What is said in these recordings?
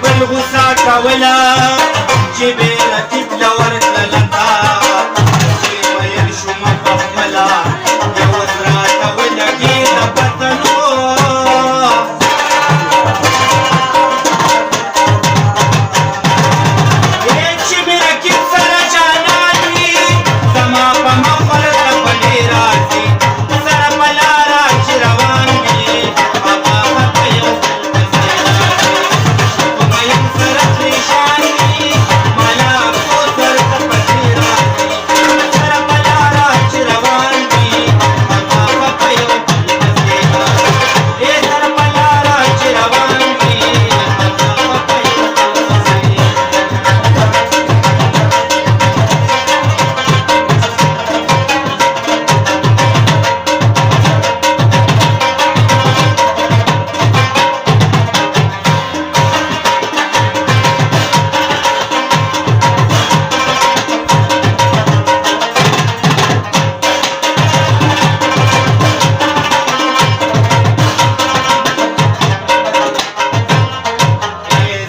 بل غوسه کوله چې بې رقیب له ورتلله تا چې ویل شومه پخپله یو ورځ راته ولګېده پته نو چې مې رقیب سره جانان وي زما په مخ ورته پلې راځي سره په لاره چې روان وي هغه په یو بل پسې راځي په مین سره پریشان وي مالا افسوس ورته پسې راځي سره په لاره چې روان وي هغه په یو بل پسې راځي سره په لاره چې روان وي هغه په یو بل پسې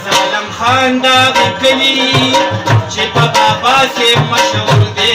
ظالم خان دا غکلی چې په بابا سے مشهور دی